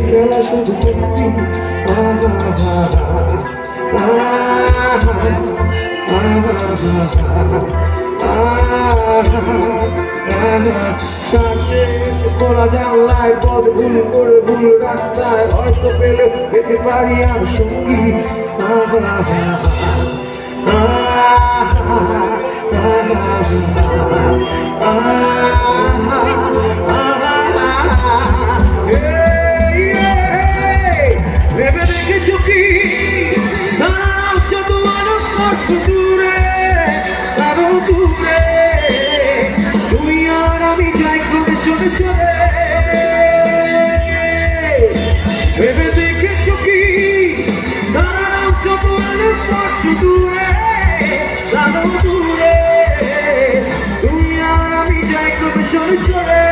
খেলা শুধু তুমি কাছে এসে পড়া জানলায় পথ ভুল করে ভুল রাস্তায় হয়তো পেলে পেতে পারি আর সঙ্গী ভেবে দেখেছো কি দাঁড়াও যত মানুষ দূরে আরো দূরে তুমি আর আমি যাই ক্রমে চলে চলে ভেবে দেখেছো কি দাঁড়াও যত মানুষ দূরে আরো দূরে তুমি আর আমি যাই ক্রমে চলে চলে